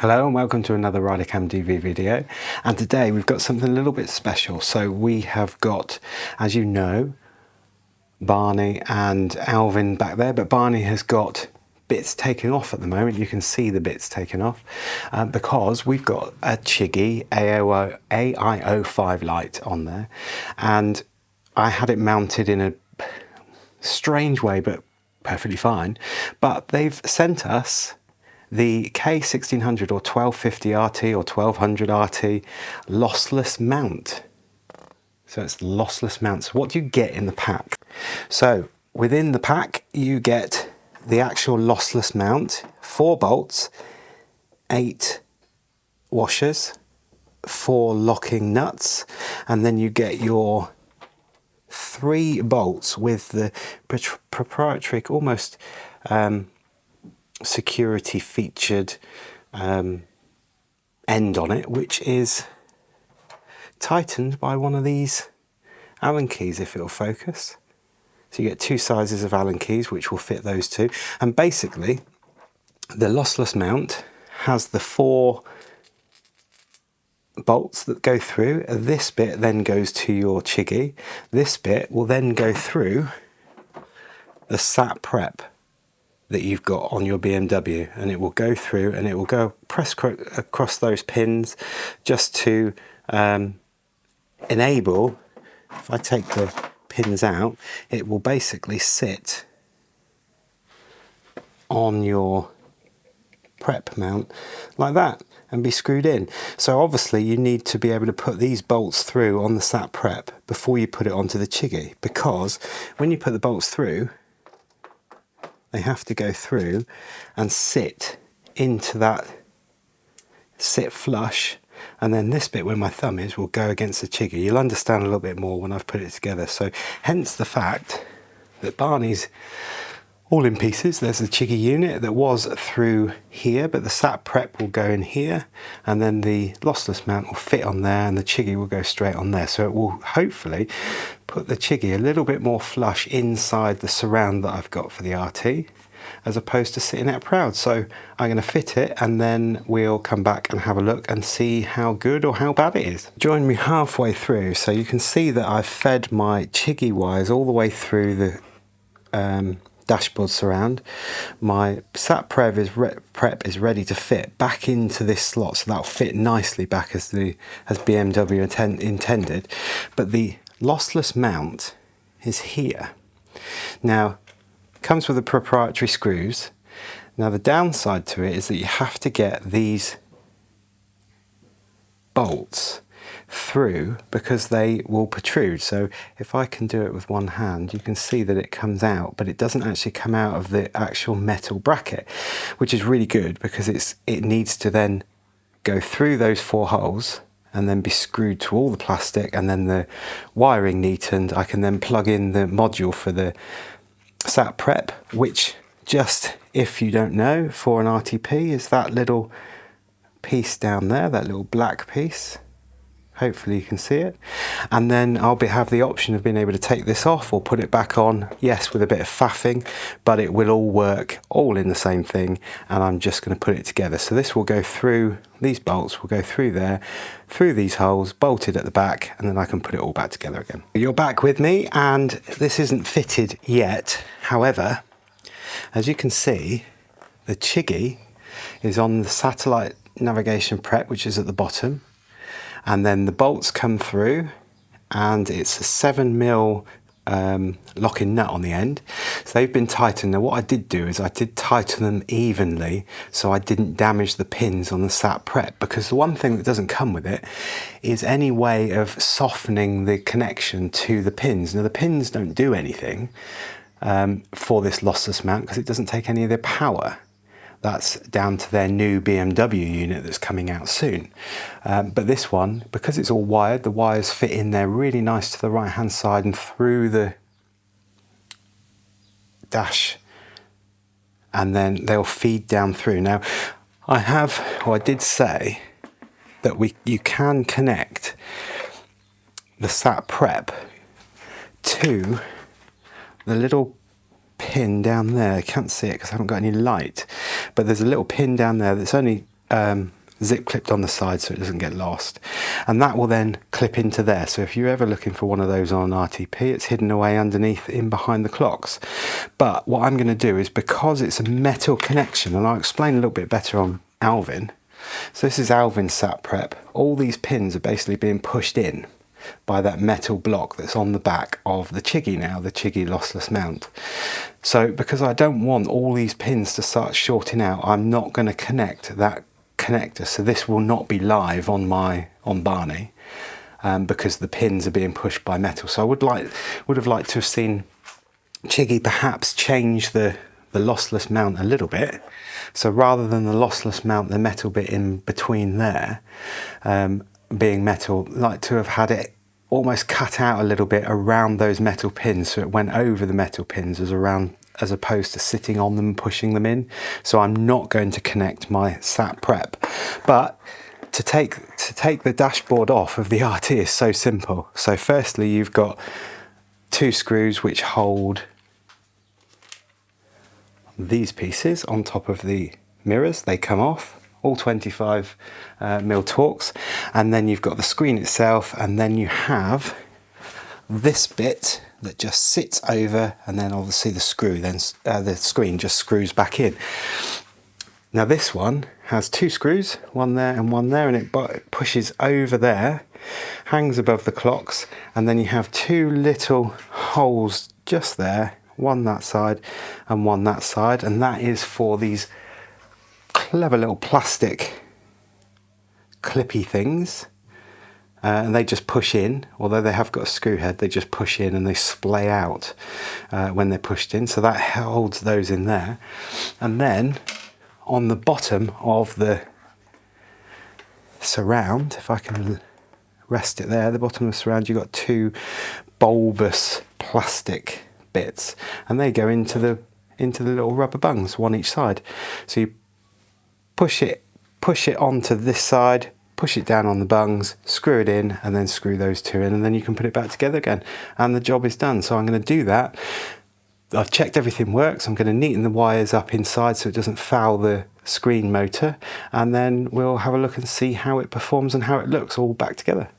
Hello and welcome to another RiderCamTV video, and today we've got something a little bit special. So we have got, as you know, Barney and Alvin back there, but Barney has got bits taken off at the moment. You can see the bits taken off because we've got a Chigee AIO5 Lite on there, and I had it mounted in a strange way but perfectly fine, but they've sent us the K1600 or 1250 RT or 1200 RT lossless mount. So it's the lossless mount. So what do you get in the pack? So within the pack you get the actual lossless mount, 4 bolts, 8 washers, 4 locking nuts, and then you get your 3 bolts with the proprietary almost security featured end on it, which is tightened by one of these Allen keys, if it'll focus. So you get 2 sizes of Allen keys which will fit those 2, and basically the lossless mount has the 4 bolts that go through. This bit then goes to your Chigee. This bit will then go through the sat prep that you've got on your BMW, and it will go through and it will go press across those pins just to enable, if I take the pins out, it will basically sit on your prep mount like that and be screwed in. So obviously you need to be able to put these bolts through on the sat prep before you put it onto the Chigee, because when you put the bolts through, they have to go through and sit into that, sit flush, and then this bit where my thumb is will go against the Chigee. You'll understand a little bit more when I've put it together. So hence the fact that Barney's all in pieces. There's the Chigee unit that was through here, but the sat prep will go in here, and then the lossless mount will fit on there, and the Chigee will go straight on there. So it will hopefully put the Chigee a little bit more flush inside the surround that I've got for the RT, as opposed to sitting out proud. So I'm going to fit it, and then we'll come back and have a look and see how good or how bad it is. Join me halfway through, so you can see that I've fed my Chigee wires all the way through the dashboard surround. My sat prep is ready to fit back into this slot, so that'll fit nicely back as BMW intended. But the lossless mount is here. Now, it comes with the proprietary screws. Now the downside to it is that you have to get these bolts through because they will protrude. So if I can do it with one hand, you can see that it comes out, but it doesn't actually come out of the actual metal bracket, which is really good because it needs to then go through those 4 holes and then be screwed to all the plastic, and then the wiring neatened. I can then plug in the module for the sat prep, which, just if you don't know, for an RTP is that little piece down there, that little black piece. Hopefully you can see it, and then I'll have the option of being able to take this off or put it back on, yes, with a bit of faffing, but it will all work all in the same thing, and I'm just going to put it together. So this will go through, these bolts will go through there, through these holes, bolted at the back, and then I can put it all back together again. You're back with me, and this isn't fitted yet. However, as you can see, the Chigee is on the satellite navigation prep, which is at the bottom. And then the bolts come through, and it's a 7mm lock-in nut on the end. So they've been tightened. Now what I did do is I did tighten them evenly so I didn't damage the pins on the sat prep, because the one thing that doesn't come with it is any way of softening the connection to the pins. Now the pins don't do anything for this lossless mount because it doesn't take any of their power. That's down to their new BMW unit that's coming out soon. But this one, because it's all wired, the wires fit in there really nice to the right hand side and through the dash, and then they'll feed down through. Now I did say that you can connect the sat prep to the little pin down there. I can't see it because I haven't got any light, but there's a little pin down there that's only zip clipped on the side so it doesn't get lost, and that will then clip into there. So if you're ever looking for one of those on an RTP, it's hidden away underneath in behind the clocks. But what I'm going to do is, because it's a metal connection, and I'll explain a little bit better on Alvin. So this is Alvin's sat prep. All these pins are basically being pushed in by that metal block that's on the back of the Chigee now, the Chigee lossless mount. So because I don't want all these pins to start shorting out, I'm not going to connect that connector. So this will not be live on Barney, because the pins are being pushed by metal. So I would have liked to have seen Chigee perhaps change the lossless mount a little bit. So rather than the lossless mount, the metal bit in between there being metal, like to have had it almost cut out a little bit around those metal pins, so it went over the metal pins as opposed to sitting on them and pushing them in. So I'm not going to connect my sat prep. But to take the dashboard off of the RT is so simple. So firstly, you've got 2 screws which hold these pieces on top of the mirrors. They come off, all 25 mil Torx, and then you've got the screen itself, and then you have this bit that just sits over, and then obviously the screw, then the screen just screws back in. Now this one has 2 screws, one there and one there, and it pushes over there, hangs above the clocks, and then you have 2 little holes just there, one that side and one that side, and that is for these clever little plastic clippy things, and they just push in. Although they have got a screw head, they just push in and they splay out when they're pushed in, so that holds those in there. And then on the bottom of the surround, if I can rest it there, the bottom of the surround, you've got 2 bulbous plastic bits, and they go into the little rubber bungs, one each side. So you push it onto this side, push it down on the bungs, screw it in, and then screw those 2 in, and then you can put it back together again, and the job is done. So I'm going to do that. I've checked everything works. I'm going to neaten the wires up inside so it doesn't foul the screen motor, and then we'll have a look and see how it performs and how it looks all back together.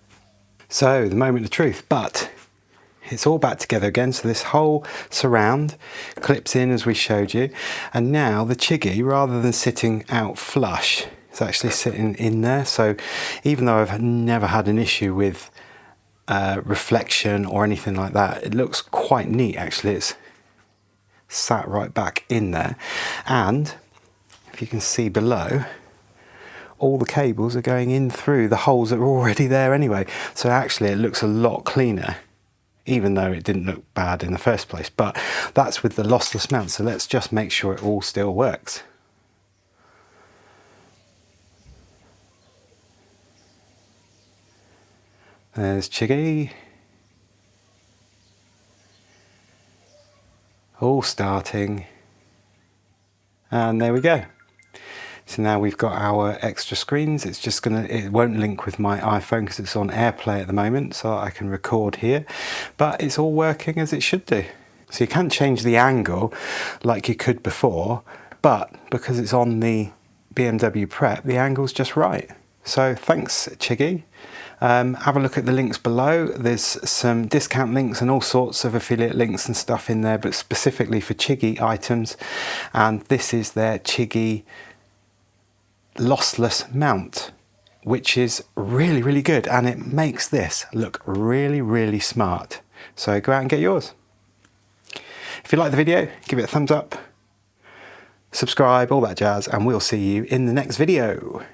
So the moment of truth, but it's all back together again. So this whole surround clips in as we showed you, and now the Chigee, rather than sitting out flush, it's actually sitting in there. So even though I've never had an issue with reflection or anything like that, it looks quite neat actually. It's sat right back in there, and if you can see below, all the cables are going in through the holes that are already there anyway. So actually it looks a lot cleaner, even though it didn't look bad in the first place. But that's with the lossless mount, so let's just make sure it all still works. There's Chigee, all starting, and there we go. So now we've got our extra screens. It's just it won't link with my iPhone because it's on AirPlay at the moment, so I can record here, but it's all working as it should do. So you can't change the angle like you could before, but because it's on the BMW prep, the angle's just right. So thanks, Chigee. Have a look at the links below. There's some discount links and all sorts of affiliate links and stuff in there, but specifically for Chigee items. And this is their Chigee lossless mount, which is really, really good, and it makes this look really, really smart. So go out and get yours. If you like the video, give it a thumbs up, subscribe, all that jazz, and we'll see you in the next video.